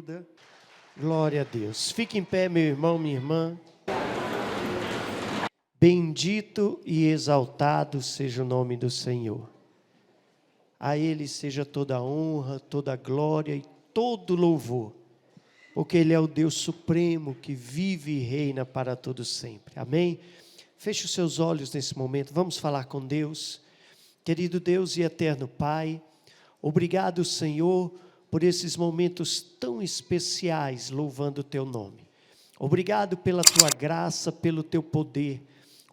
vida. Glória a Deus. Fique em pé, meu irmão, minha irmã. Bendito e exaltado seja o nome do Senhor. A Ele seja toda a honra, toda a glória e todo louvor, porque Ele é o Deus supremo que vive e reina para todo sempre. Amém? Feche os seus olhos nesse momento, vamos falar com Deus. Querido Deus e eterno Pai, obrigado, Senhor, por esses momentos tão especiais louvando o Teu nome. Obrigado pela Tua graça, pelo Teu poder.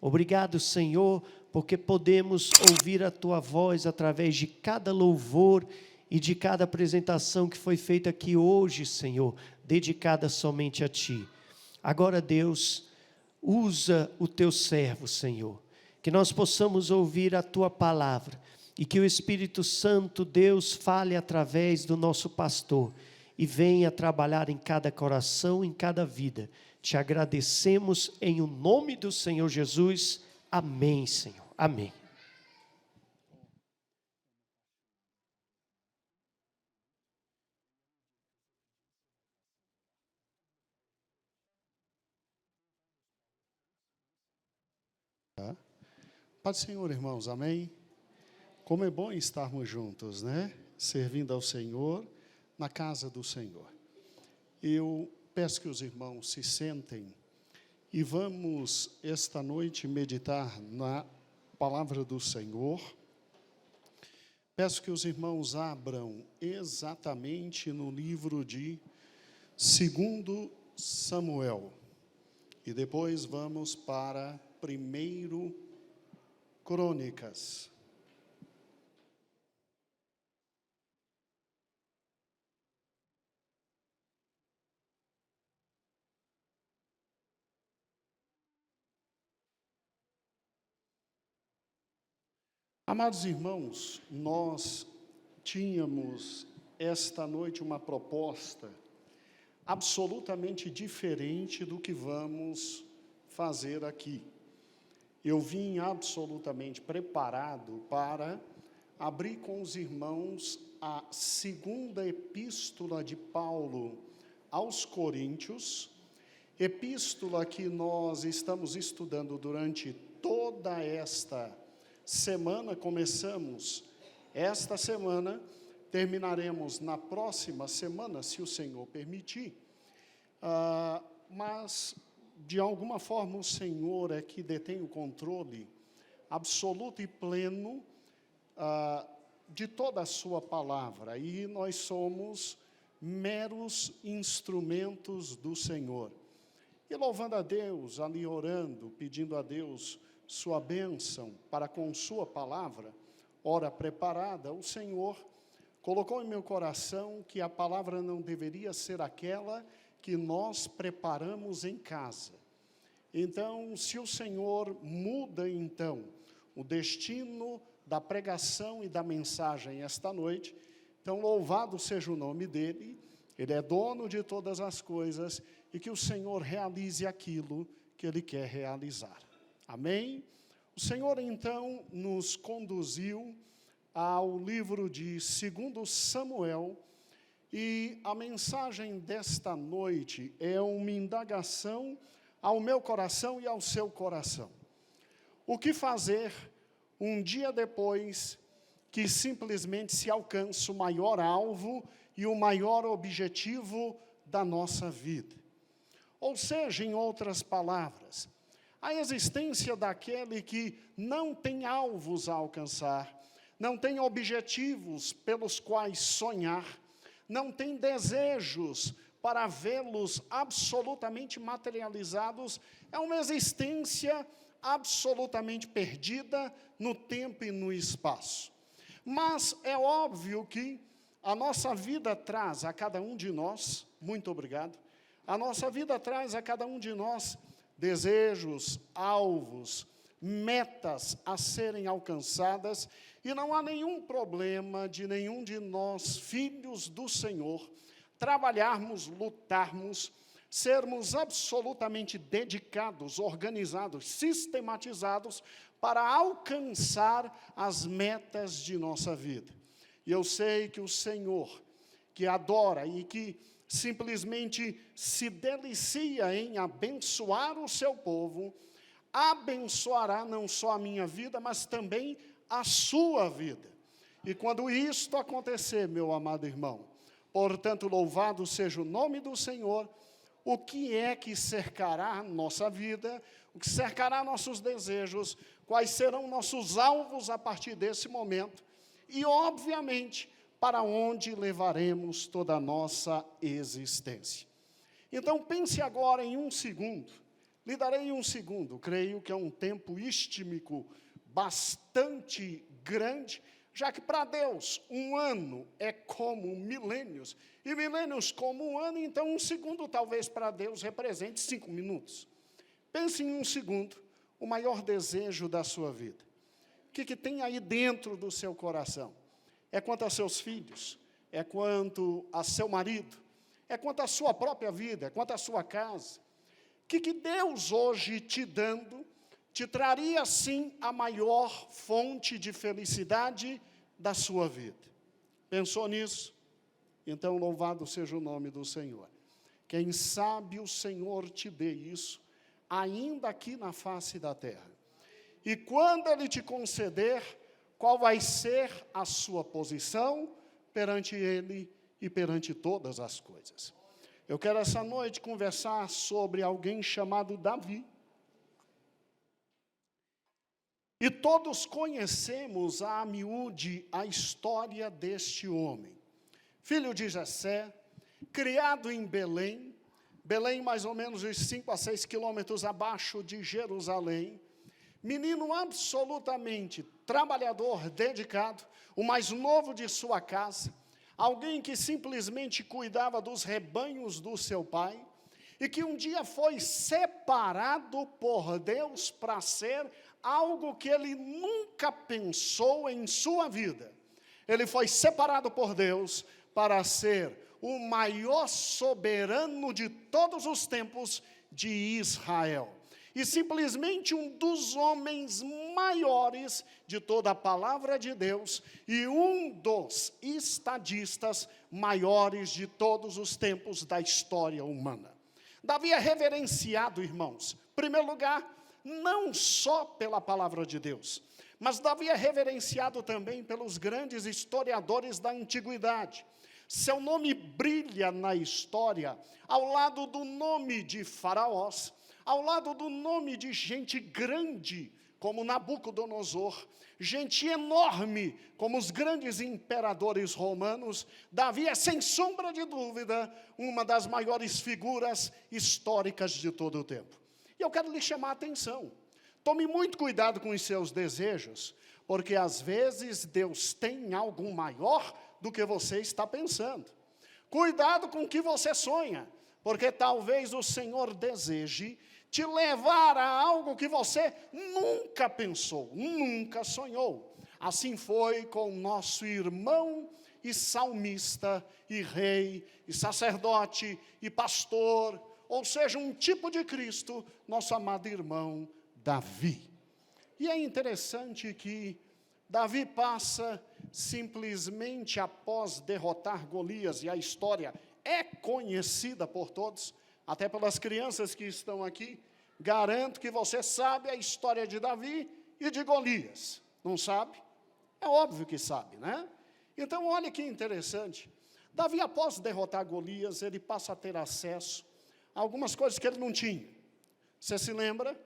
Obrigado, Senhor, porque podemos ouvir a Tua voz através de cada louvor e de cada apresentação que foi feita aqui hoje, Senhor, dedicada somente a Ti. Agora, Deus, usa o Teu servo, Senhor, que nós possamos ouvir a Tua palavra e que o Espírito Santo, Deus, fale através do nosso pastor e venha trabalhar em cada coração, em cada vida. Te agradecemos em o nome do Senhor Jesus. Amém, Senhor. Amém. Paz do Senhor, irmãos, amém? Como é bom estarmos juntos, né? Servindo ao Senhor, na casa do Senhor. Eu peço que os irmãos se sentem e vamos, esta noite, meditar na palavra do Senhor. Peço que os irmãos abram exatamente no livro de 2 Samuel. E depois vamos para 1 Crônicas. Amados irmãos, nós tínhamos esta noite uma proposta absolutamente diferente do que vamos fazer aqui. Eu vim absolutamente preparado para abrir com os irmãos a segunda epístola de Paulo aos Coríntios, epístola que nós estamos estudando durante toda esta semana. Começamos esta semana, terminaremos na próxima semana, se o Senhor permitir. Mas, de alguma forma, o Senhor é que detém o controle absoluto e pleno de toda a sua palavra. E nós somos meros instrumentos do Senhor. E louvando a Deus, ali orando, pedindo a Deus sua bênção para com sua palavra, ora preparada, o Senhor colocou em meu coração que a palavra não deveria ser aquela que nós preparamos em casa. Então, se o Senhor muda, então, o destino da pregação e da mensagem esta noite, então louvado seja o nome dEle, Ele é dono de todas as coisas, e que o Senhor realize aquilo que Ele quer realizar. Amém? O Senhor, então, nos conduziu ao livro de 2 Samuel, e a mensagem desta noite é uma indagação ao meu coração e ao seu coração. O que fazer um dia depois que simplesmente se alcança o maior alvo e o maior objetivo da nossa vida? Ou seja, em outras palavras, a existência daquele que não tem alvos a alcançar, não tem objetivos pelos quais sonhar, não tem desejos para vê-los absolutamente materializados, é uma existência absolutamente perdida no tempo e no espaço. Mas é óbvio que a nossa vida traz a cada um de nós, muito obrigado, a nossa vida traz a cada um de nós desejos, alvos, metas a serem alcançadas, e não há nenhum problema de nenhum de nós, filhos do Senhor, trabalharmos, lutarmos, sermos absolutamente dedicados, organizados, sistematizados para alcançar as metas de nossa vida. E eu sei que o Senhor, que adora e que simplesmente se delicia em abençoar o seu povo, abençoará não só a minha vida, mas também a sua vida. E quando isto acontecer, meu amado irmão, portanto, louvado seja o nome do Senhor, o que é que cercará nossa vida, o que cercará nossos desejos, quais serão nossos alvos a partir desse momento, e, obviamente, para onde levaremos toda a nossa existência. Então, pense agora em um segundo, lhe darei um segundo, creio que é um tempo estímico bastante grande, já que para Deus um ano é como milênios, e milênios como um ano, então um segundo talvez para Deus represente 5 minutos. Pense em um segundo, o maior desejo da sua vida. O que tem aí dentro do seu coração? É quanto a seus filhos, é quanto a seu marido, é quanto a sua própria vida, é quanto a sua casa. O que Deus hoje te dando, te traria sim a maior fonte de felicidade da sua vida. Pensou nisso? Então louvado seja o nome do Senhor. Quem sabe o Senhor te dê isso, ainda aqui na face da terra. E quando Ele te conceder, qual vai ser a sua posição perante Ele e perante todas as coisas. Eu quero essa noite conversar sobre alguém chamado Davi. E todos conhecemos a miúde a história deste homem. Filho de Jessé, criado em Belém, Belém mais ou menos uns 5 a 6 quilômetros abaixo de Jerusalém, menino absolutamente trabalhador, dedicado, o mais novo de sua casa, alguém que simplesmente cuidava dos rebanhos do seu pai, e que um dia foi separado por Deus para ser algo que ele nunca pensou em sua vida. Ele foi separado por Deus para ser o maior soberano de todos os tempos de Israel. E simplesmente um dos homens maiores de toda a palavra de Deus e um dos estadistas maiores de todos os tempos da história humana. Davi é reverenciado, irmãos, em primeiro lugar, não só pela palavra de Deus, mas Davi é reverenciado também pelos grandes historiadores da antiguidade. Seu nome brilha na história, ao lado do nome de faraós, ao lado do nome de gente grande, como Nabucodonosor, gente enorme, como os grandes imperadores romanos. Davi é, sem sombra de dúvida, uma das maiores figuras históricas de todo o tempo. E eu quero lhe chamar a atenção. Tome muito cuidado com os seus desejos, porque às vezes Deus tem algo maior do que você está pensando. Cuidado com o que você sonha, porque talvez o Senhor deseje te levar a algo que você nunca pensou, nunca sonhou. Assim foi com nosso irmão e salmista, e rei, e sacerdote, e pastor, ou seja, um tipo de Cristo, nosso amado irmão Davi. E é interessante que Davi passa simplesmente após derrotar Golias, e a história é conhecida por todos, até pelas crianças que estão aqui. Garanto que você sabe a história de Davi e de Golias. Não sabe? É óbvio que sabe, né? Então, olha que interessante. Davi, após derrotar Golias, ele passa a ter acesso a algumas coisas que ele não tinha. Você se lembra?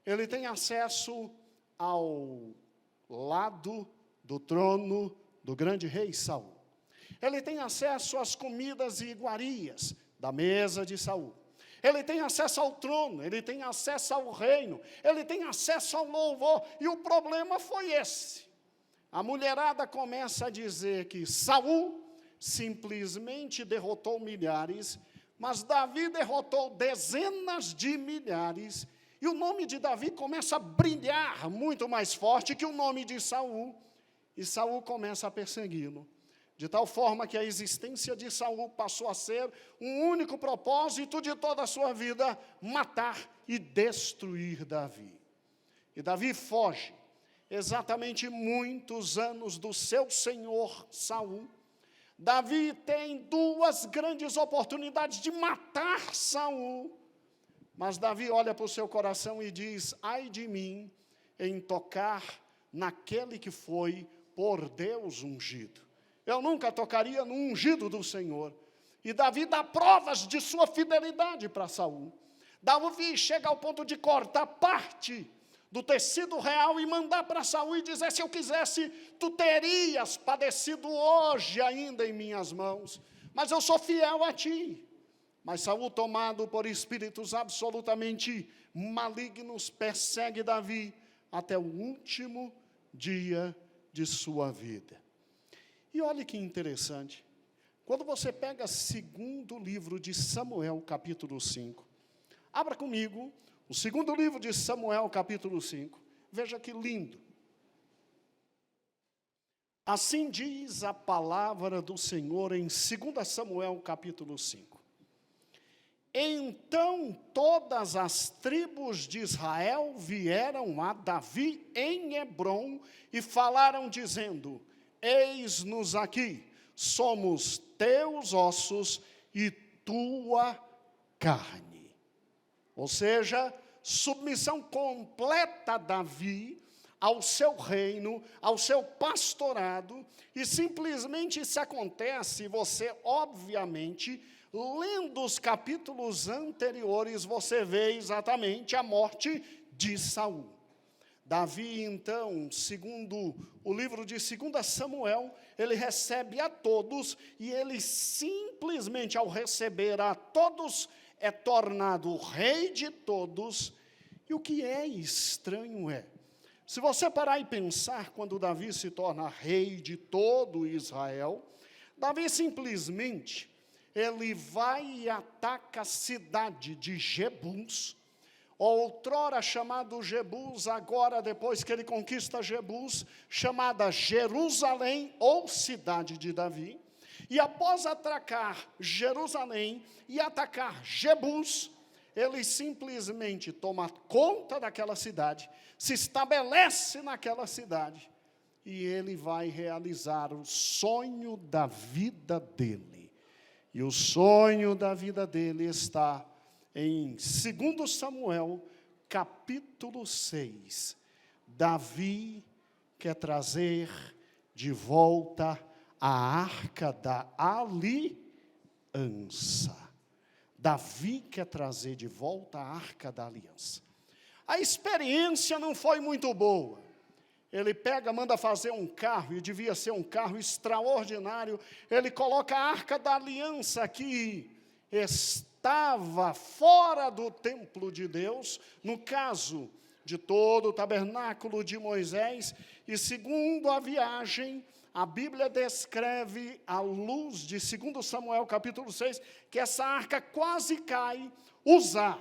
Ele tem acesso ao lado do trono do grande rei Saul. Ele tem acesso às comidas e iguarias da mesa de Saul. Ele tem acesso ao trono, ele tem acesso ao reino, ele tem acesso ao louvor. E o problema foi esse. A mulherada começa a dizer que Saul simplesmente derrotou milhares, mas Davi derrotou dezenas de milhares. E o nome de Davi começa a brilhar muito mais forte que o nome de Saul. E Saul começa a persegui-lo. De tal forma que a existência de Saul passou a ser um único propósito de toda a sua vida: matar e destruir Davi. E Davi foge, exatamente muitos anos do seu senhor Saul. Davi tem duas grandes oportunidades de matar Saul. Mas Davi olha para o seu coração e diz: ai de mim em tocar naquele que foi por Deus ungido. Eu nunca tocaria no ungido do Senhor. E Davi dá provas de sua fidelidade para Saul. Davi chega ao ponto de cortar parte do tecido real e mandar para Saul e dizer: se eu quisesse, tu terias padecido hoje ainda em minhas mãos, mas eu sou fiel a ti. Mas Saul, tomado por espíritos absolutamente malignos, persegue Davi até o último dia de sua vida. E olha que interessante, quando você pega segundo livro de Samuel, capítulo 5, abra comigo o segundo livro de Samuel, capítulo 5, veja que lindo. Assim diz a palavra do Senhor em 2 Samuel, capítulo 5. Então todas as tribos de Israel vieram a Davi em Hebrom e falaram dizendo: eis-nos aqui, somos teus ossos e tua carne. Ou seja, submissão completa a Davi, ao seu reino, ao seu pastorado, e simplesmente isso acontece, você obviamente, lendo os capítulos anteriores, você vê exatamente a morte de Saul. Davi, então, segundo o livro de 2 Samuel, ele recebe a todos, e ele simplesmente, ao receber a todos, é tornado rei de todos. E o que é estranho se você parar e pensar, quando Davi se torna rei de todo Israel, Davi simplesmente, ele vai e ataca a cidade de Jebus, outrora chamado Jebus, agora depois que ele conquista Jebus, chamada Jerusalém ou cidade de Davi. E após atacar Jerusalém e atacar Jebus, ele simplesmente toma conta daquela cidade, se estabelece naquela cidade, e ele vai realizar o sonho da vida dele. E o sonho da vida dele está em 2 Samuel, capítulo 6. Davi quer trazer de volta a arca da aliança. Davi quer trazer de volta a arca da aliança. A experiência não foi muito boa. Ele manda fazer um carro, e devia ser um carro extraordinário. Ele coloca a arca da aliança que estava fora do templo de Deus, no caso de todo o tabernáculo de Moisés, e segundo a viagem, a Bíblia descreve, à luz de 2 Samuel capítulo 6, que essa arca quase cai. Uzá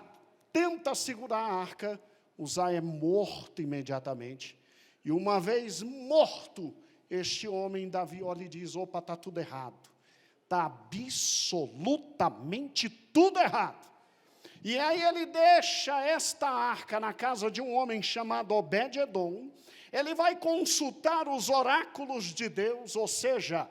tenta segurar a arca, Uzá é morto imediatamente. E uma vez morto, este homem, Davi, olha e diz: opa, está tudo errado. Está absolutamente tudo errado. E aí ele deixa esta arca na casa de um homem chamado Obed-edom. Ele vai consultar os oráculos de Deus, ou seja,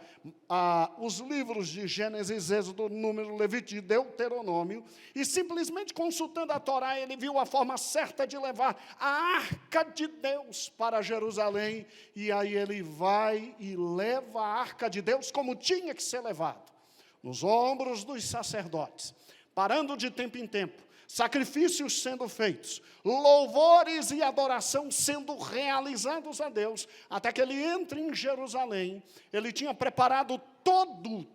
os livros de Gênesis, Êxodo, Número, Levítico e Deuteronômio, e simplesmente consultando a Torá, ele viu a forma certa de levar a arca de Deus para Jerusalém, e aí ele vai e leva a arca de Deus como tinha que ser levado, nos ombros dos sacerdotes, parando de tempo em tempo, sacrifícios sendo feitos, louvores e adoração sendo realizados a Deus, até que ele entre em Jerusalém. Ele tinha preparado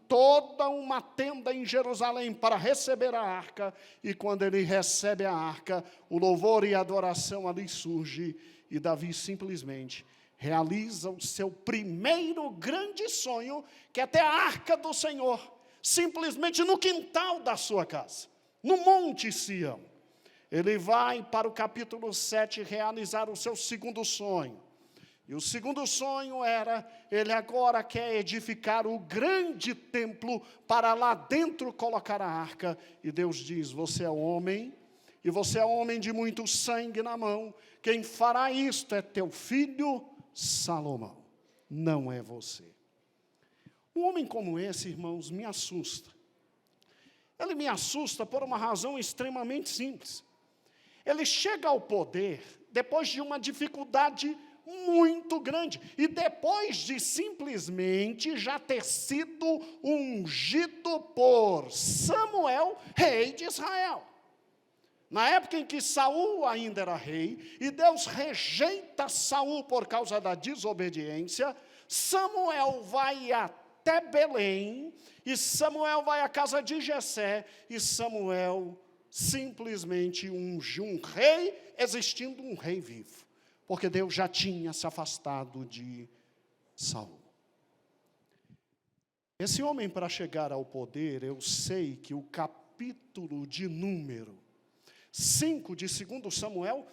toda uma tenda em Jerusalém para receber a arca, e quando ele recebe a arca, o louvor e a adoração ali surge, e Davi simplesmente realiza o seu primeiro grande sonho, que é ter a arca do Senhor, simplesmente no quintal da sua casa, no Monte Sião. Ele vai para o capítulo 7 realizar o seu segundo sonho. E o segundo sonho era, ele agora quer edificar o grande templo para lá dentro colocar a arca. E Deus diz: você é homem, e você é homem de muito sangue na mão. Quem fará isto é teu filho Salomão, não é você. Um homem como esse, irmãos, me assusta. Ele me assusta por uma razão extremamente simples. Ele chega ao poder depois de uma dificuldade muito grande, e depois de simplesmente já ter sido ungido por Samuel, rei de Israel. Na época em que Saul ainda era rei, e Deus rejeita Saul por causa da desobediência, Samuel vai até Belém, e Samuel vai à casa de Jessé, e Samuel simplesmente unge um rei, existindo um rei vivo, porque Deus já tinha se afastado de Saul. Esse homem, para chegar ao poder, eu sei que o capítulo de número 5 de 2 Samuel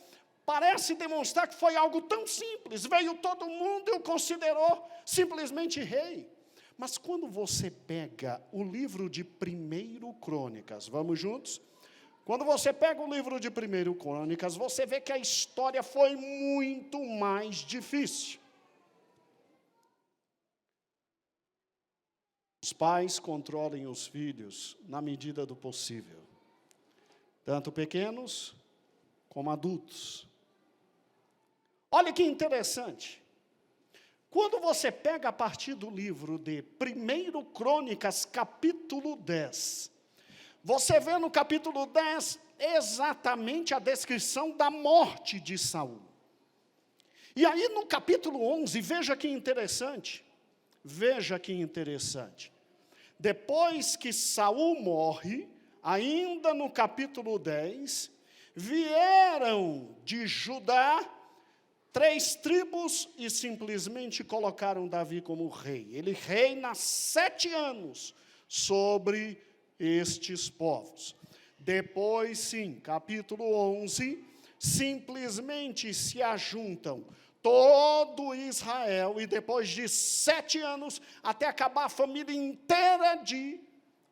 parece demonstrar que foi algo tão simples. Veio todo mundo e o considerou simplesmente rei. Mas quando você pega o livro de 1 Crônicas, vamos juntos? Quando você pega o livro de 1 Crônicas, você vê que a história foi muito mais difícil. Os pais controlem os filhos na medida do possível, tanto pequenos como adultos. Olha que interessante. Quando você pega a partir do livro de 1 Crônicas, capítulo 10, você vê no capítulo 10 exatamente a descrição da morte de Saul. E aí no capítulo 11, veja que interessante. Depois que Saul morre, ainda no capítulo 10, vieram de Judá 3 tribos e simplesmente colocaram Davi como rei. Ele reina 7 anos sobre estes povos. Depois, sim, capítulo 11, simplesmente se ajuntam todo Israel, e depois de 7 anos, até acabar a família inteira de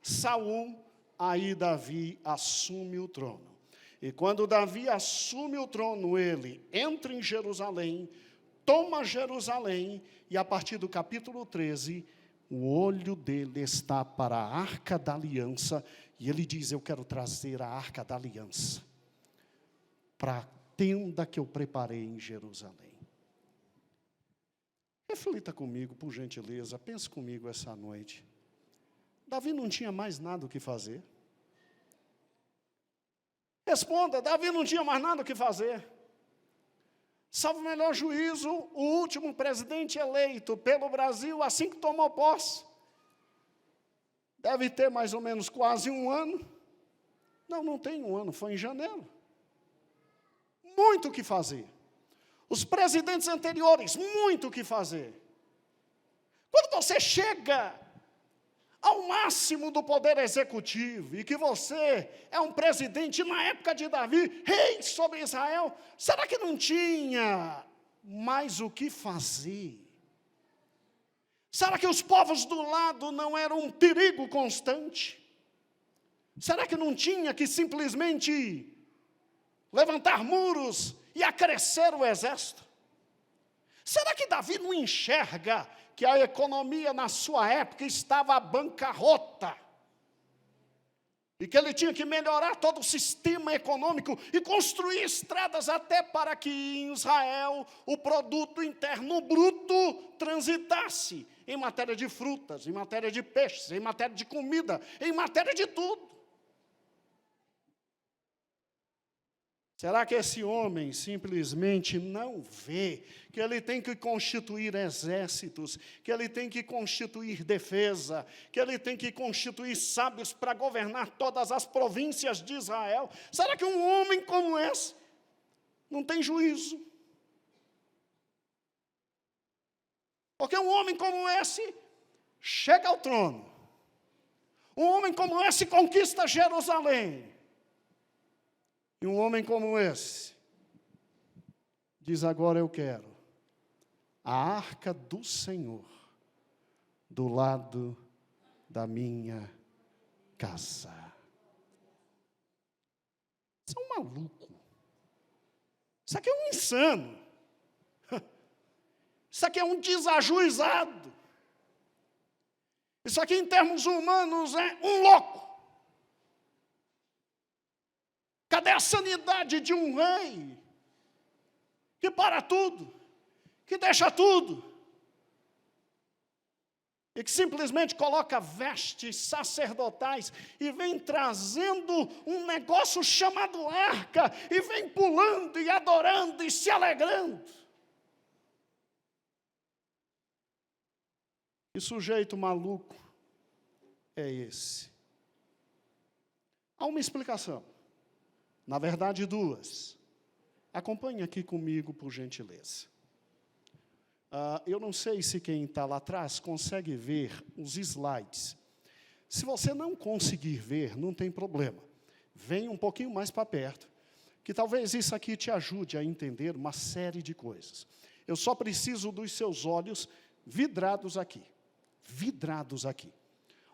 Saul, aí Davi assume o trono. E quando Davi assume o trono, ele entra em Jerusalém, toma Jerusalém, e a partir do capítulo 13, o olho dele está para a Arca da Aliança, e ele diz: eu quero trazer a Arca da Aliança para a tenda que eu preparei em Jerusalém. Reflita comigo, por gentileza, pense comigo essa noite. Davi não tinha mais nada o que fazer? Responda, Davi não tinha mais nada o que fazer. Salvo o melhor juízo, o último presidente eleito pelo Brasil, assim que tomou posse, deve ter mais ou menos quase 1 ano. Não tem 1 ano, foi em janeiro. Muito o que fazer. Os presidentes anteriores, muito o que fazer. Quando você chega ao máximo do poder executivo, e que você é um presidente, na época de Davi, rei sobre Israel, será que não tinha mais o que fazer? Será que os povos do lado não eram um perigo constante? Será que não tinha que simplesmente levantar muros e acrescer o exército? Será que Davi não enxerga que a economia na sua época estava à bancarrota? E que ele tinha que melhorar todo o sistema econômico e construir estradas até para que em Israel o produto interno bruto transitasse em matéria de frutas, em matéria de peixes, em matéria de comida, em matéria de tudo. Será que esse homem simplesmente não vê que ele tem que constituir exércitos, que ele tem que constituir defesa, que ele tem que constituir sábios para governar todas as províncias de Israel? Será que um homem como esse não tem juízo? Porque um homem como esse chega ao trono, um homem como esse conquista Jerusalém, e um homem como esse diz: agora eu quero a arca do Senhor do lado da minha casa. Isso é um maluco. Isso aqui é um insano. Isso aqui é um desajuizado. Isso aqui, em termos humanos, é um louco. Cadê a sanidade de um rei que para tudo, que deixa tudo, e que simplesmente coloca vestes sacerdotais e vem trazendo um negócio chamado arca, e vem pulando e adorando e se alegrando? Que sujeito maluco é esse? Há uma explicação. Na verdade, duas. Acompanhe aqui comigo, por gentileza. Eu não sei se quem está lá atrás consegue ver os slides. Se você não conseguir ver, não tem problema. Venha um pouquinho mais para perto, que talvez isso aqui te ajude a entender uma série de coisas. Eu só preciso dos seus olhos vidrados aqui. Vidrados aqui.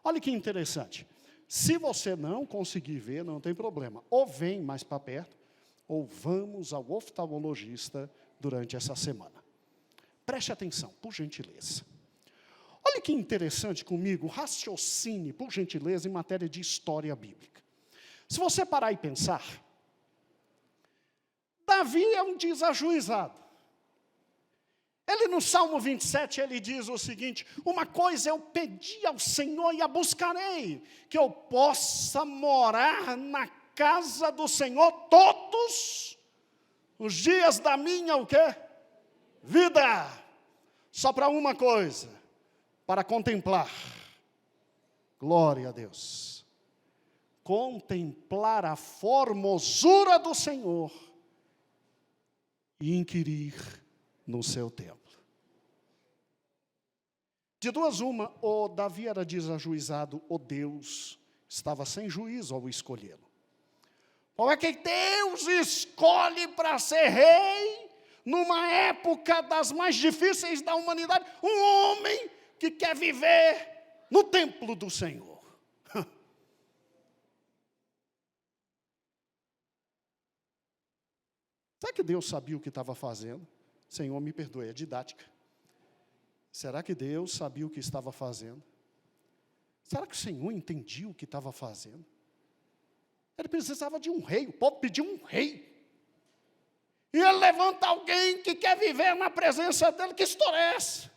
Olha que interessante. Se você não conseguir ver, não tem problema. Ou vem mais para perto, ou vamos ao oftalmologista durante essa semana. Preste atenção, por gentileza. Olha que interessante comigo, raciocine, por gentileza, em matéria de história bíblica. Se você parar e pensar, Davi é um desajuizado. Ele, no Salmo 27, ele diz o seguinte: uma coisa eu pedi ao Senhor e a buscarei, que eu possa morar na casa do Senhor todos os dias da minha, o quê? Vida. Só para uma coisa, para contemplar. Glória a Deus. Contemplar a formosura do Senhor e inquirir no seu templo. De duas uma, ou Davi era desajuizado, ou Deus estava sem juízo ao escolhê-lo. Como é que Deus escolhe para ser rei, numa época das mais difíceis da humanidade, um homem que quer viver no templo do Senhor? Será que Deus sabia o que estava fazendo? Senhor, me perdoe, é didática. Será que Deus sabia o que estava fazendo? Será que o Senhor entendia o que estava fazendo? Ele precisava de um rei, o povo pediu um rei. E ele levanta alguém que quer viver na presença dele. Que história é essa?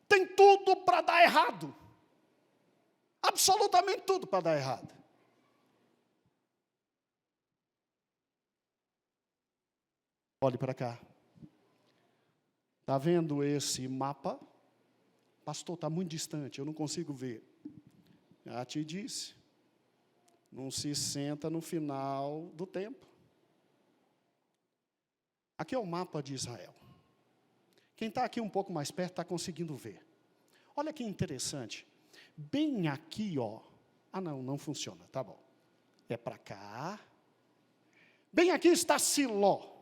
Tem tudo para dar errado. Absolutamente tudo para dar errado. Olhe para cá. Está vendo esse mapa? Pastor, está muito distante, eu não consigo ver. Já te disse. Não se senta no final do tempo. Aqui é o mapa de Israel. Quem está aqui um pouco mais perto está conseguindo ver. Olha que interessante. Bem aqui, ó. Ah, não funciona, tá bom. É para cá. Bem aqui está Siló.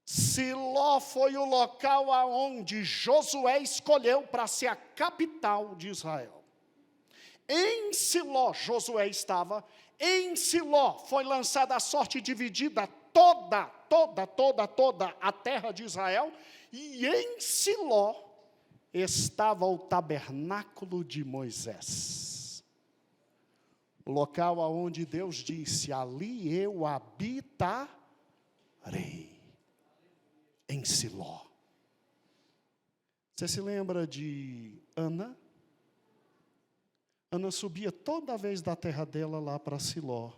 Siló foi o local aonde Josué escolheu para ser a capital de Israel. Em Siló, Josué estava. Em Siló foi lançada a sorte dividida toda a terra de Israel. E em Siló estava o tabernáculo de Moisés. O local aonde Deus disse: ali eu habitarei. Em Siló. Você se lembra de Ana? Ana subia toda vez da terra dela lá para Siló.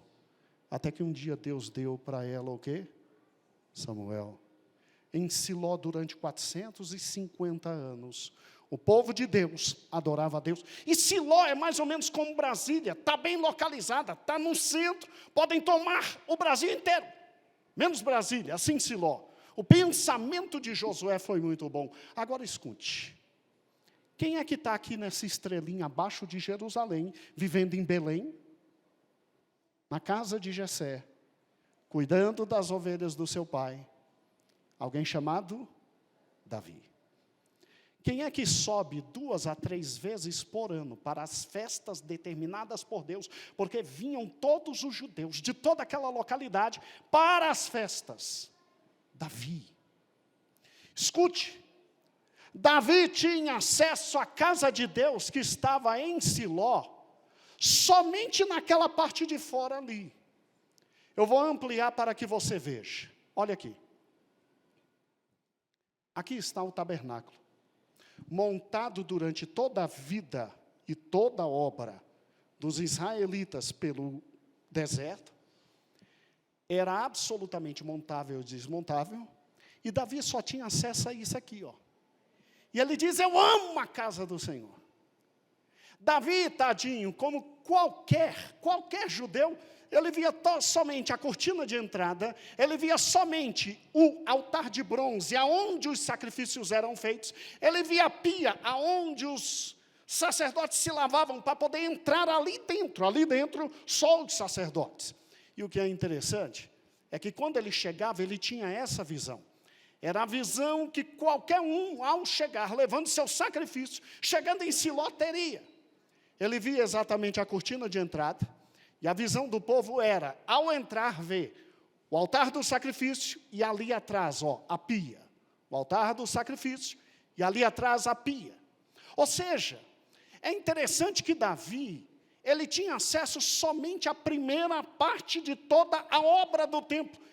Até que um dia Deus deu para ela o quê? Samuel. Em Siló, durante 450 anos, o povo de Deus adorava a Deus. E Siló é mais ou menos como Brasília, está bem localizada, está no centro, podem tomar o Brasil inteiro, menos Brasília, assim Siló. O pensamento de Josué foi muito bom. Agora escute. Quem é que está aqui nessa estrelinha abaixo de Jerusalém, vivendo em Belém? Na casa de Jessé, cuidando das ovelhas do seu pai. Alguém chamado Davi. Quem é que sobe 2 a 3 vezes por ano para as festas determinadas por Deus? Porque vinham todos os judeus de toda aquela localidade para as festas. Davi. Escute, Davi tinha acesso à casa de Deus que estava em Siló, somente naquela parte de fora ali. Eu vou ampliar para que você veja. Olha aqui. Aqui está o tabernáculo, montado durante toda a vida e toda a obra dos israelitas pelo deserto. Era absolutamente montável e desmontável. E Davi só tinha acesso a isso aqui, ó. E ele diz, eu amo a casa do Senhor. Davi, tadinho, como qualquer judeu, ele via somente a cortina de entrada, ele via somente o altar de bronze, aonde os sacrifícios eram feitos, ele via a pia, aonde os sacerdotes se lavavam para poder entrar ali dentro só os sacerdotes. E o que é interessante, é que quando ele chegava, ele tinha essa visão. Era a visão que qualquer um, ao chegar, levando seu sacrifício, chegando em Siló, teria. Ele via exatamente a cortina de entrada, e a visão do povo era, ao entrar, ver o altar do sacrifício, e ali atrás, ó, a pia. O altar do sacrifício, e ali atrás a pia. Ou seja, é interessante que Davi, ele tinha acesso somente à primeira parte de toda a obra do templo.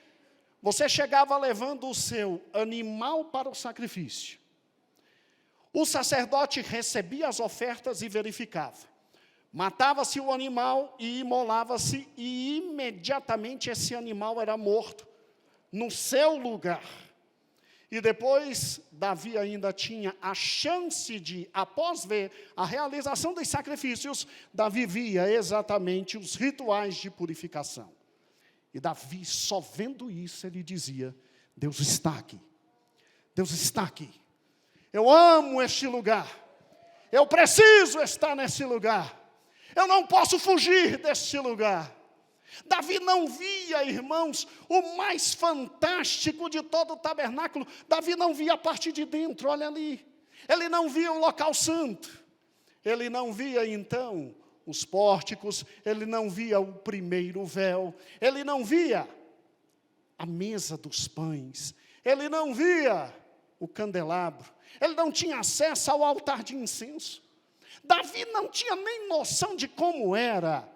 Você chegava levando o seu animal para o sacrifício. O sacerdote recebia as ofertas e verificava. Matava-se o animal e imolava-se, e imediatamente esse animal era morto no seu lugar. E depois, Davi ainda tinha a chance de, após ver a realização dos sacrifícios, Davi via exatamente os rituais de purificação. E Davi, só vendo isso, ele dizia, Deus está aqui. Deus está aqui. Eu amo este lugar. Eu preciso estar nesse lugar. Eu não posso fugir deste lugar. Davi não via, irmãos, o mais fantástico de todo o tabernáculo. Davi não via a parte de dentro, olha ali. Ele não via o local santo. Ele não via, então, os pórticos, ele não via o primeiro véu, ele não via a mesa dos pães, ele não via o candelabro, ele não tinha acesso ao altar de incenso. Davi não tinha nem noção de como era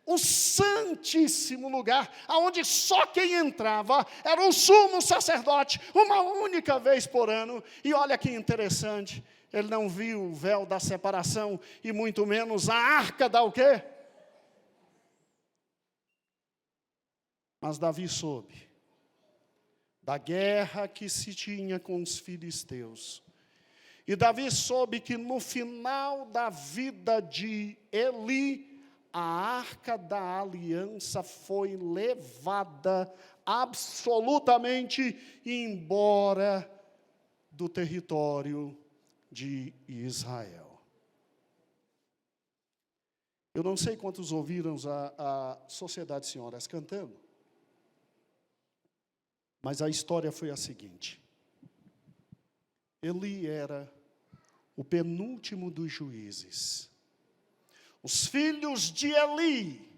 o santíssimo lugar, aonde só quem entrava era o sumo sacerdote, uma única vez por ano. E olha que interessante, ele não viu o véu da separação, e muito menos a arca da o quê? Mas Davi soube da guerra que se tinha com os filisteus. E Davi soube que no final da vida de Eli, a arca da aliança foi levada absolutamente embora do território de Israel. Eu não sei quantos ouviram a Sociedade de Senhoras cantando, mas a história foi a seguinte. Eli era o penúltimo dos juízes. Os filhos de Eli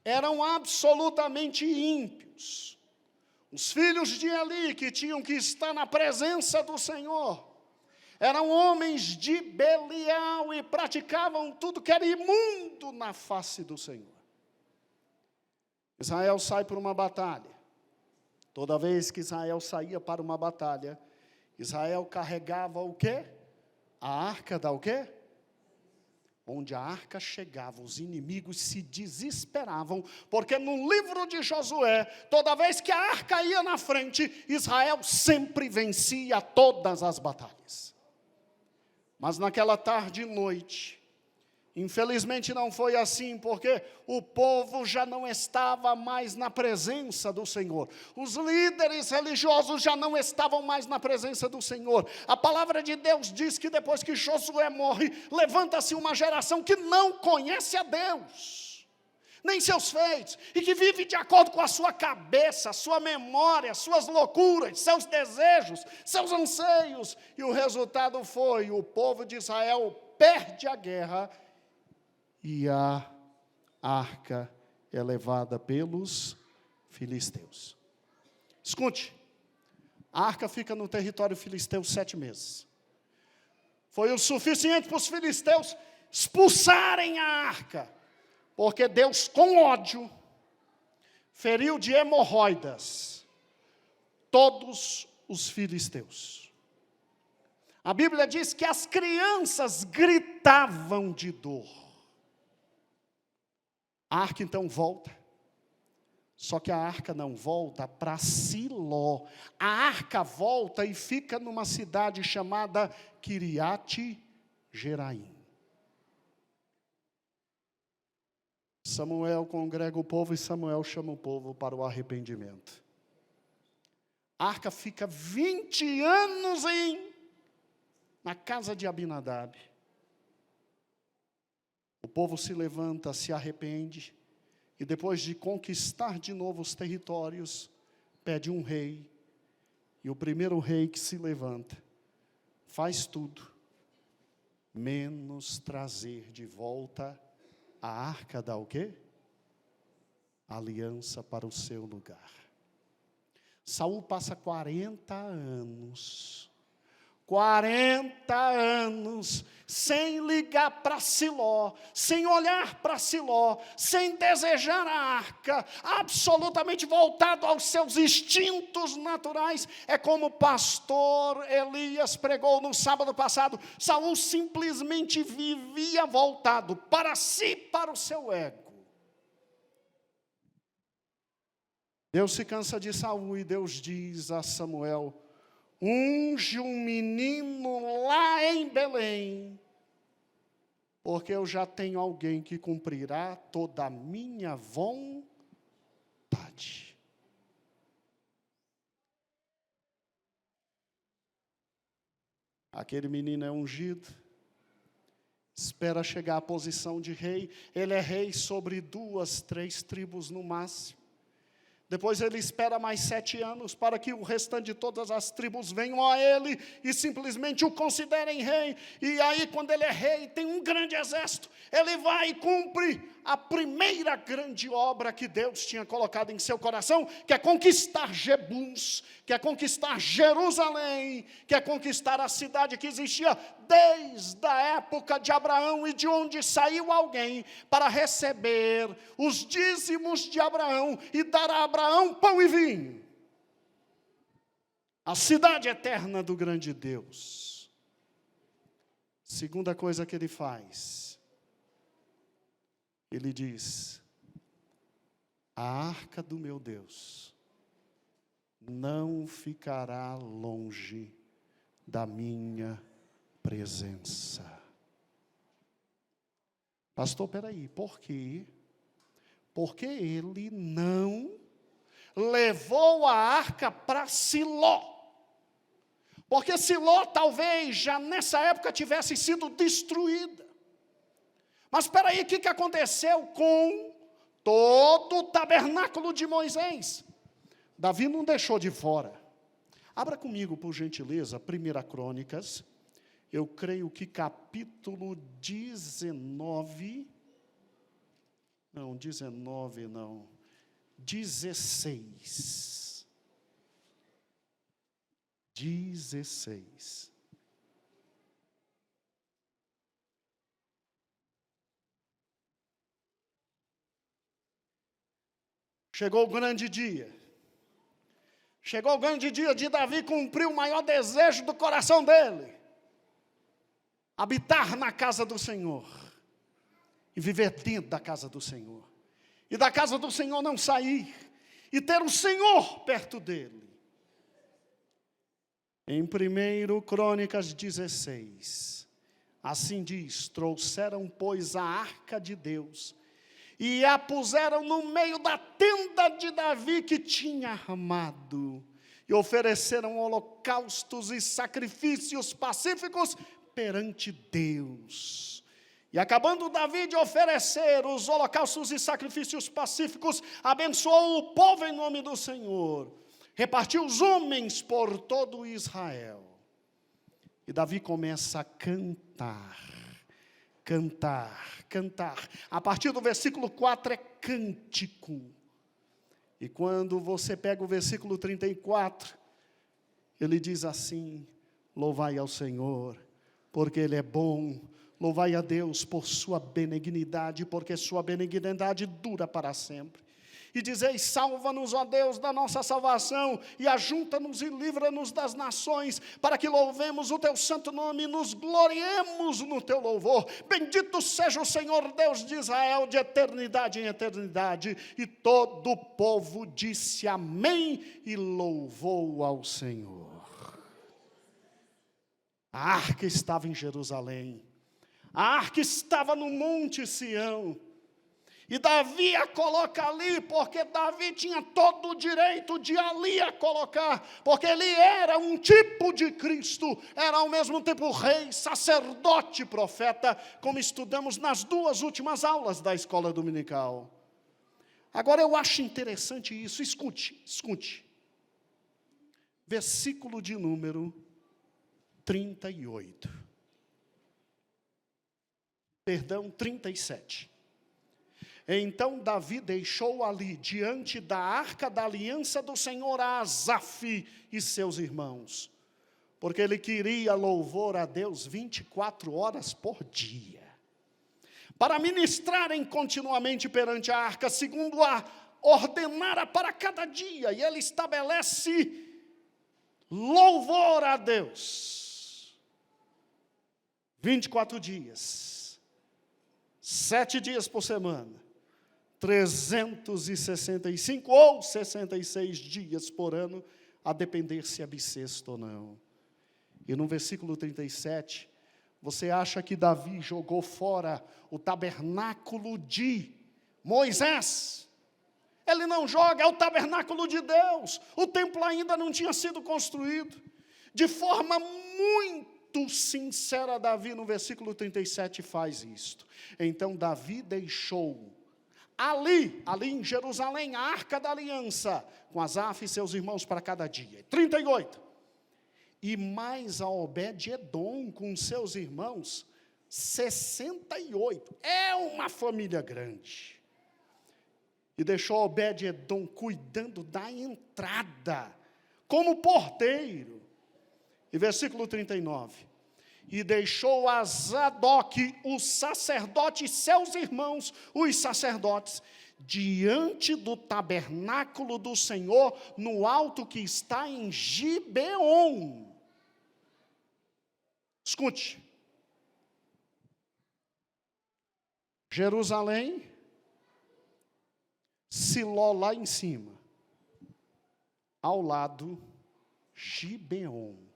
eram absolutamente ímpios. Os filhos de Eli, que tinham que estar na presença do Senhor, eram homens de Belial e praticavam tudo que era imundo na face do Senhor. Israel sai para uma batalha. Toda vez que Israel saía para uma batalha, Israel carregava o quê? A arca da o quê? Onde a arca chegava, os inimigos se desesperavam, porque no livro de Josué, toda vez que a arca ia na frente, Israel sempre vencia todas as batalhas. Mas naquela tarde e noite, infelizmente não foi assim, porque o povo já não estava mais na presença do Senhor. Os líderes religiosos já não estavam mais na presença do Senhor. A palavra de Deus diz que depois que Josué morre, levanta-se uma geração que não conhece a Deus, nem seus feitos, e que vive de acordo com a sua cabeça, sua memória, suas loucuras, seus desejos, seus anseios. E o resultado foi, o povo de Israel perde a guerra, e a arca é levada pelos filisteus. Escute, a arca fica no território filisteu 7 meses. Foi o suficiente para os filisteus expulsarem a arca, porque Deus, com ódio, feriu de hemorroidas todos os filisteus. A Bíblia diz que as crianças gritavam de dor. A arca então volta. Só que a arca não volta para Siló. A arca volta e fica numa cidade chamada Kiriat Jeraim. Samuel congrega o povo e Samuel chama o povo para o arrependimento. A arca fica 20 anos na casa de Abinadab. O povo se levanta, se arrepende, e depois de conquistar de novo os territórios, pede um rei. E o primeiro rei que se levanta, faz tudo, menos trazer de volta a arca da o quê? Aliança para o seu lugar. Saul passa 40 anos, sem ligar para Siló, sem olhar para Siló, sem desejar a arca, absolutamente voltado aos seus instintos naturais. É como o pastor Elias pregou no sábado passado. Saul simplesmente vivia voltado para si, para o seu ego. Deus se cansa de Saul e Deus diz a Samuel: unge um menino lá em Belém, porque eu já tenho alguém que cumprirá toda a minha vontade. Aquele menino é ungido, espera chegar à posição de rei. Ele é rei sobre 2, 3 tribos no máximo. Depois ele espera mais 7 anos para que o restante de todas as tribos venham a ele e simplesmente o considerem rei. E aí, quando ele é rei, tem um grande exército, ele vai e cumpre a primeira grande obra que Deus tinha colocado em seu coração, que é conquistar Jebus, que é conquistar Jerusalém, que é conquistar a cidade que existia desde a época de Abraão e de onde saiu alguém para receber os dízimos de Abraão e dar a Abraão pão e vinho. A cidade eterna do grande Deus. Segunda coisa que ele faz, ele diz: a arca do meu Deus não ficará longe da minha presença. Pastor, peraí, por quê? Porque ele não levou a arca para Siló. Porque Siló talvez já nessa época tivesse sido destruída. Mas espera aí, o que aconteceu com todo o tabernáculo de Moisés? Davi não deixou de fora. Abra comigo, por gentileza, 1 Crônicas, eu creio que capítulo 19, não, 19 não, 16. 16. Chegou o grande dia. Chegou o grande dia de Davi cumprir o maior desejo do coração dele: habitar na casa do Senhor e viver dentro da casa do Senhor. E da casa do Senhor não sair, e ter o Senhor perto dele. Em 1 Crônicas 16, assim diz: trouxeram, pois, a arca de Deus, e a puseram no meio da tenda de Davi que tinha armado, e ofereceram holocaustos e sacrifícios pacíficos perante Deus. E acabando Davi de oferecer os holocaustos e sacrifícios pacíficos, abençoou o povo em nome do Senhor, repartiu os homens por todo Israel. E Davi começa a cantar. A partir do versículo 4 é cântico. E quando você pega o versículo 34, ele diz assim: louvai ao Senhor, porque Ele é bom. Louvai a Deus por sua benignidade, porque sua benignidade dura para sempre. E dizei: salva-nos, ó Deus, da nossa salvação, e ajunta-nos e livra-nos das nações, para que louvemos o teu santo nome e nos gloriemos no teu louvor. Bendito seja o Senhor Deus de Israel, de eternidade em eternidade. E todo o povo disse amém, e louvou ao Senhor. A arca estava em Jerusalém. A arca estava no Monte Sião. E Davi a coloca ali, porque Davi tinha todo o direito de ali a colocar, porque ele era um tipo de Cristo, era ao mesmo tempo rei, sacerdote, profeta, como estudamos nas 2 últimas aulas da escola dominical. Agora eu acho interessante isso, escute. Versículo de número 38. Perdão, 37. Então Davi deixou ali, diante da arca da aliança do Senhor, a Asaf e seus irmãos, porque ele queria louvor a Deus 24 horas por dia, para ministrarem continuamente perante a arca, segundo a ordenara para cada dia, e ele estabelece louvor a Deus, 24 dias, 7 dias por semana, 365 ou 66 dias por ano, a depender se é bissexto ou não. E no versículo 37, você acha que Davi jogou fora o tabernáculo de Moisés? Ele não joga, é o tabernáculo de Deus. O templo ainda não tinha sido construído. De forma muito sincera, Davi, no versículo 37, faz isto. Então Davi deixou ali em Jerusalém, a arca da aliança, com Asaf e seus irmãos para cada dia. 38. E mais a Obed-edom com seus irmãos, 68. É uma família grande. E deixou Obed-edom cuidando da entrada, como porteiro. E versículo 39. E deixou a Zadok, o sacerdote, e seus irmãos, os sacerdotes, diante do tabernáculo do Senhor, no alto que está em Gibeon. Escute. Jerusalém, Siló lá em cima, ao lado, Gibeon.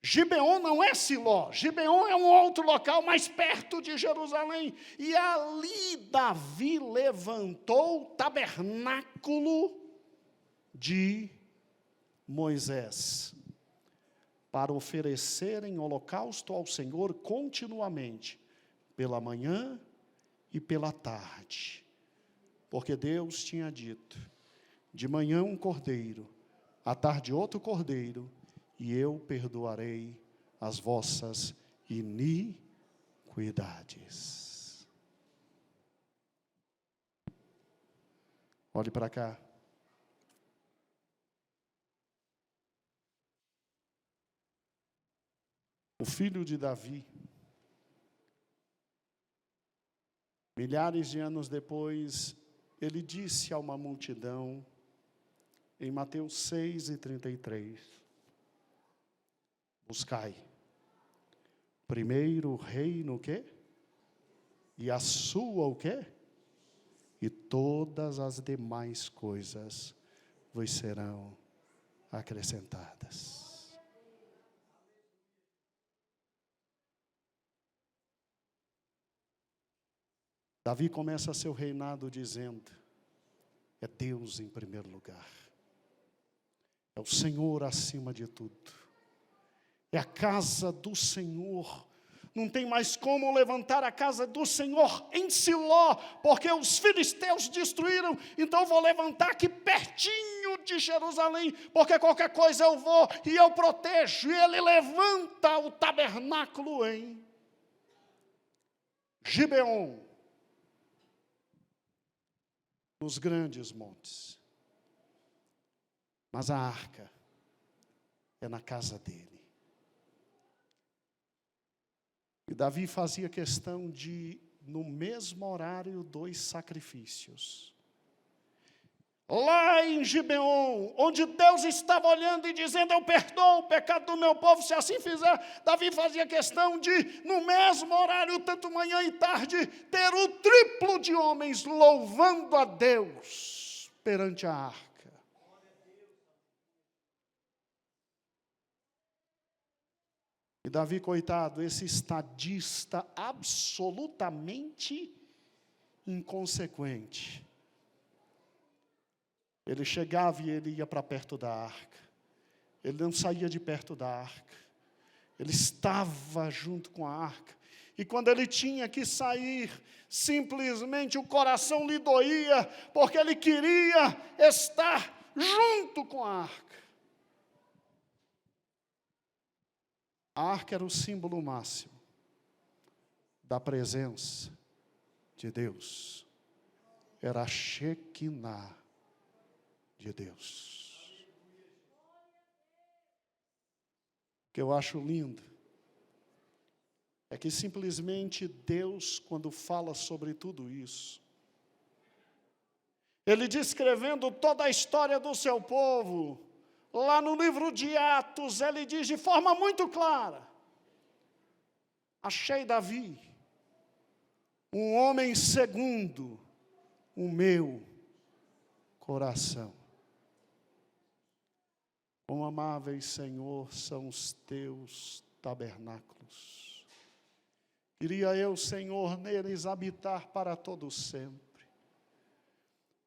Gibeon não é Siló, Gibeon é um outro local mais perto de Jerusalém. E ali Davi levantou o tabernáculo de Moisés, para oferecerem holocausto ao Senhor continuamente, pela manhã e pela tarde. Porque Deus tinha dito: de manhã um cordeiro, à tarde outro cordeiro, e eu perdoarei as vossas iniquidades. Olhe para cá. O filho de Davi, milhares de anos depois, ele disse a uma multidão, em Mateus 6:33, buscai primeiro o reino o quê? E a sua o quê? E todas as demais coisas vos serão acrescentadas. Davi começa seu reinado dizendo: é Deus em primeiro lugar, é o Senhor acima de tudo, é a casa do Senhor. Não tem mais como levantar a casa do Senhor em Siló, porque os filisteus destruíram. Então eu vou levantar aqui pertinho de Jerusalém, porque qualquer coisa eu vou e eu protejo. E ele levanta o tabernáculo em Gibeon, nos grandes montes. Mas a arca é na casa dele. E Davi fazia questão de, no mesmo horário, 2 sacrifícios. Lá em Gibeon, onde Deus estava olhando e dizendo, eu perdoo o pecado do meu povo, se assim fizer, Davi fazia questão de, no mesmo horário, tanto manhã e tarde, ter o triplo de homens louvando a Deus perante a arca. E Davi, coitado, esse estadista absolutamente inconsequente. Ele chegava e ele ia para perto da arca. Ele não saía de perto da arca. Ele estava junto com a arca. E quando ele tinha que sair, simplesmente o coração lhe doía, porque ele queria estar junto com a arca. A arca era o símbolo máximo da presença de Deus. Era a Shekinah de Deus. O que eu acho lindo é que simplesmente Deus, quando fala sobre tudo isso, Ele descrevendo toda a história do seu povo, lá no livro de Atos, Ele diz de forma muito clara, achei Davi, um homem segundo o meu coração. Quão amáveis, Senhor, são os teus tabernáculos. Queria eu, Senhor, neles habitar para todo sempre.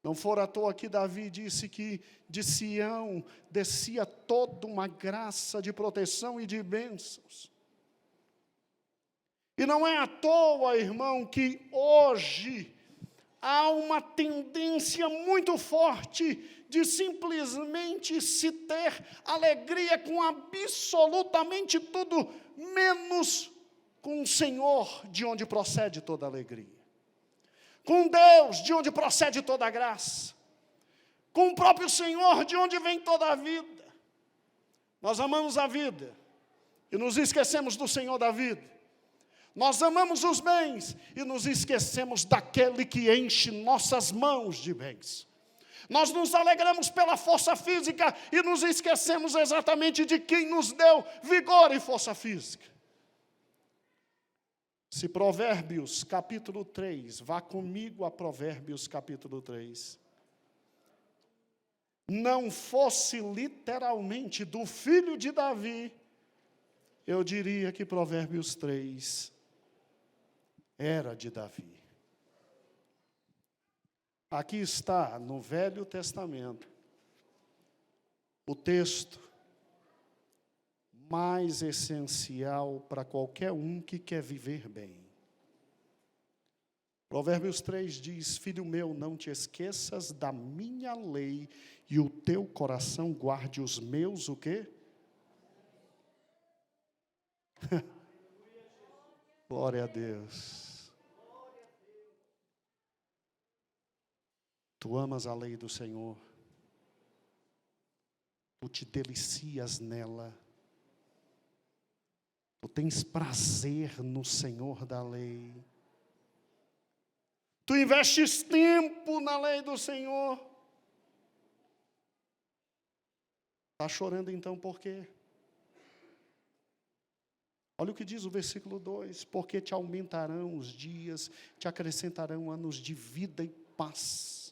Não for à toa que Davi disse que de Sião descia toda uma graça de proteção e de bênçãos. E não é à toa, irmão, que hoje há uma tendência muito forte de simplesmente se ter alegria com absolutamente tudo, menos com o Senhor, de onde procede toda alegria. Com Deus, de onde procede toda a graça. Com o próprio Senhor, de onde vem toda a vida. Nós amamos a vida e nos esquecemos do Senhor da vida. Nós amamos os bens e nos esquecemos daquele que enche nossas mãos de bens. Nós nos alegramos pela força física e nos esquecemos exatamente de quem nos deu vigor e força física. Se Provérbios capítulo 3, vá comigo a Provérbios capítulo 3, não fosse literalmente do filho de Davi, eu diria que Provérbios 3 era de Davi. Aqui está, no Velho Testamento, o texto mais essencial para qualquer um que quer viver bem. Provérbios 3 diz, filho meu, não te esqueças da minha lei e o teu coração guarde os meus, o quê? Glória a Deus. Tu amas a lei do Senhor. Tu te delicias nela. Tu tens prazer no Senhor da lei. Tu investes tempo na lei do Senhor. Está chorando então por quê? Olha o que diz o versículo 2. Porque te aumentarão os dias, te acrescentarão anos de vida e paz.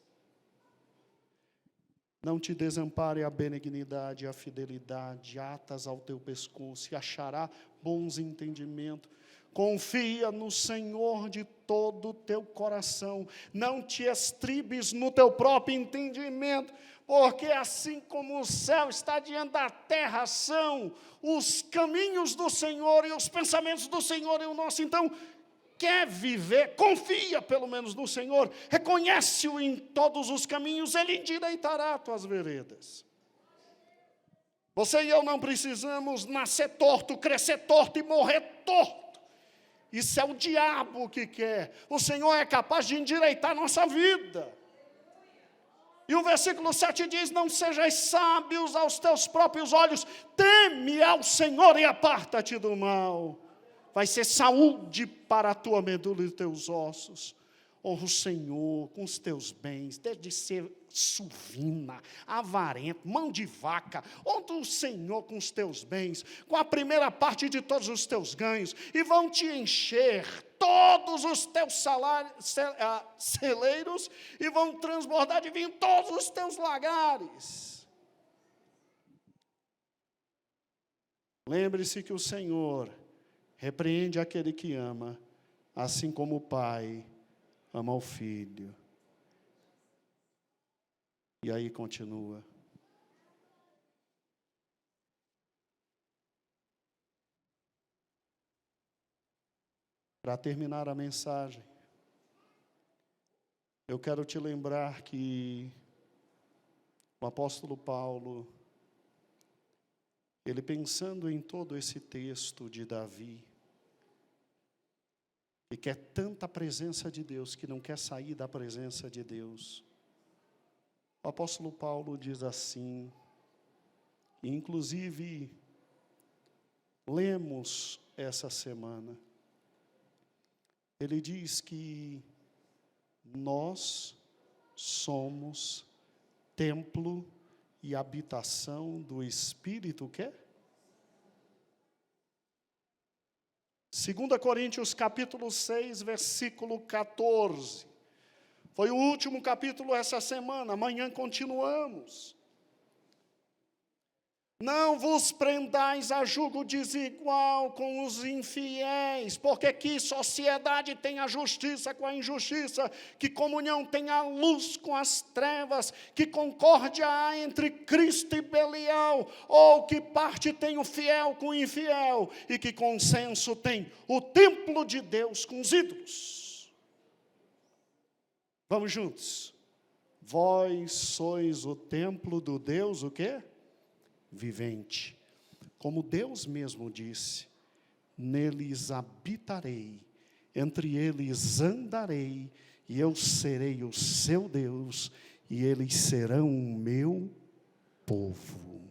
Não te desampare a benignidade e a fidelidade, atas ao teu pescoço, e achará bons entendimentos. Confia no Senhor de todo o teu coração. Não te estribes no teu próprio entendimento, porque assim como o céu está diante da terra, são os caminhos do Senhor e os pensamentos do Senhor e o nosso. Então, quer viver, confia pelo menos no Senhor, reconhece-o em todos os caminhos, Ele endireitará as tuas veredas. Você e eu não precisamos nascer torto, crescer torto e morrer torto. Isso é o diabo que quer. O Senhor é capaz de endireitar a nossa vida. E o versículo 7 diz, não sejais sábios aos teus próprios olhos, teme ao Senhor e aparta-te do mal. vai ser saúde para a tua medula e os teus ossos. Honra o Senhor com os teus bens, desde ser suvina, avarento, mão de vaca. Honra o Senhor com os teus bens, com a primeira parte de todos os teus ganhos, e vão te encher todos os teus celeiros, e vão transbordar de vinho todos os teus lagares. Lembre-se que o Senhor repreende aquele que ama, assim como o Pai ama o Filho. E aí continua. Para terminar a mensagem, eu quero te lembrar que o apóstolo Paulo, ele pensando em todo esse texto de Davi, e quer tanta presença de Deus, que não quer sair da presença de Deus. O apóstolo Paulo diz assim, e inclusive lemos essa semana, ele diz que nós somos templo e habitação do Espírito, o quê? 2 Coríntios capítulo 6, versículo 14. Foi o último capítulo essa semana, amanhã continuamos. Não vos prendais a jugo desigual com os infiéis, porque que sociedade tem a justiça com a injustiça, que comunhão tem a luz com as trevas, que concórdia há entre Cristo e Belial, ou que parte tem o fiel com o infiel, e que consenso tem o templo de Deus com os ídolos. Vamos juntos. Vós sois o templo do Deus, o quê? Vivente. Como Deus mesmo disse, neles habitarei, entre eles andarei, e eu serei o seu Deus, e eles serão o meu povo.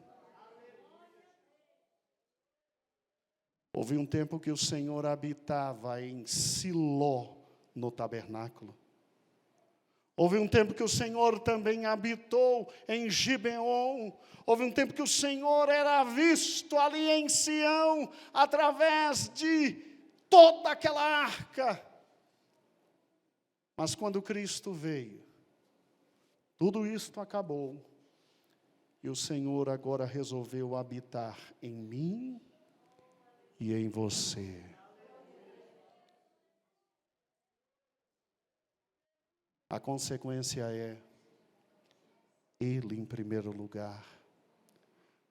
Houve um tempo que o Senhor habitava em Siló, no tabernáculo. Houve um tempo que o Senhor também habitou em Gibeon. Houve um tempo que o Senhor era visto ali em Sião, através de toda aquela arca. Mas quando Cristo veio, tudo isto acabou. E o Senhor agora resolveu habitar em mim e em você. A consequência é Ele em primeiro lugar,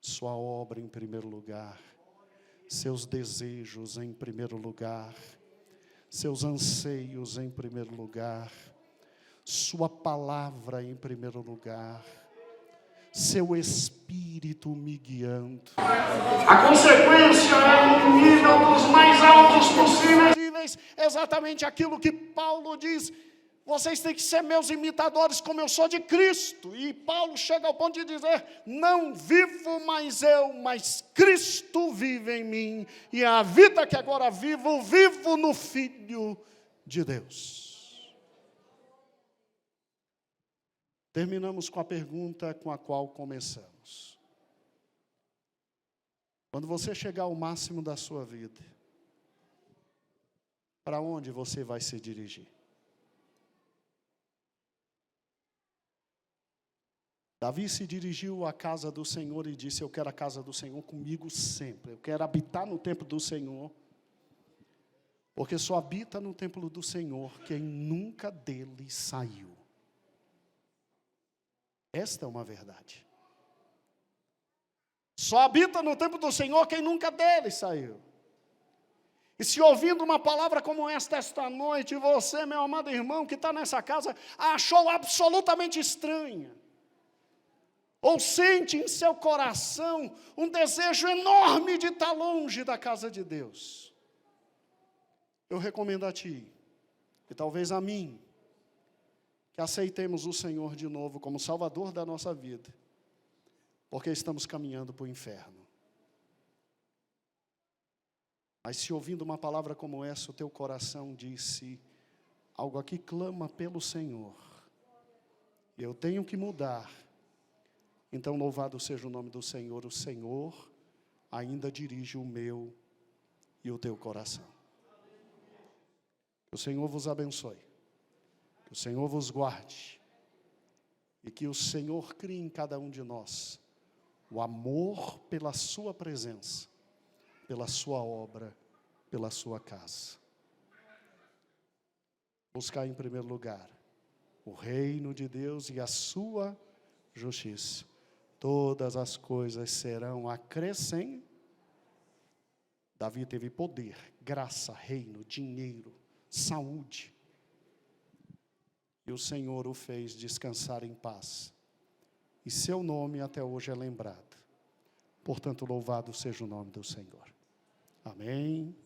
sua obra em primeiro lugar, seus desejos em primeiro lugar, seus anseios em primeiro lugar, sua palavra em primeiro lugar, seu Espírito me guiando. A consequência é um nível dos mais altos possíveis, exatamente aquilo que Paulo diz. Vocês têm que ser meus imitadores como eu sou de Cristo. E Paulo chega ao ponto de dizer, não vivo mais eu, mas Cristo vive em mim. E a vida que agora vivo, vivo no Filho de Deus. Terminamos com a pergunta com a qual começamos. Quando você chegar ao máximo da sua vida, para onde você vai se dirigir? Davi se dirigiu à casa do Senhor e disse, eu quero a casa do Senhor comigo sempre. Eu quero habitar no templo do Senhor. Porque só habita no templo do Senhor quem nunca dele saiu. Esta é uma verdade. Só habita no templo do Senhor quem nunca dele saiu. E se ouvindo uma palavra como esta noite, você, meu amado irmão, que está nessa casa, achou absolutamente estranha, ou sente em seu coração um desejo enorme de estar longe da casa de Deus, eu recomendo a ti, e talvez a mim, que aceitemos o Senhor de novo como Salvador da nossa vida, porque estamos caminhando para o inferno. Mas se ouvindo uma palavra como essa, o teu coração disse, algo aqui clama pelo Senhor, eu tenho que mudar. Então louvado seja o nome do Senhor, o Senhor ainda dirige o meu e o teu coração. Que o Senhor vos abençoe, que o Senhor vos guarde, e que o Senhor crie em cada um de nós o amor pela sua presença, pela sua obra, pela sua casa. Buscar em primeiro lugar o reino de Deus e a sua justiça. Todas as coisas serão acrescentadas. Davi teve poder, graça, reino, dinheiro, saúde. E o Senhor o fez descansar em paz. E seu nome até hoje é lembrado. Portanto, louvado seja o nome do Senhor. Amém.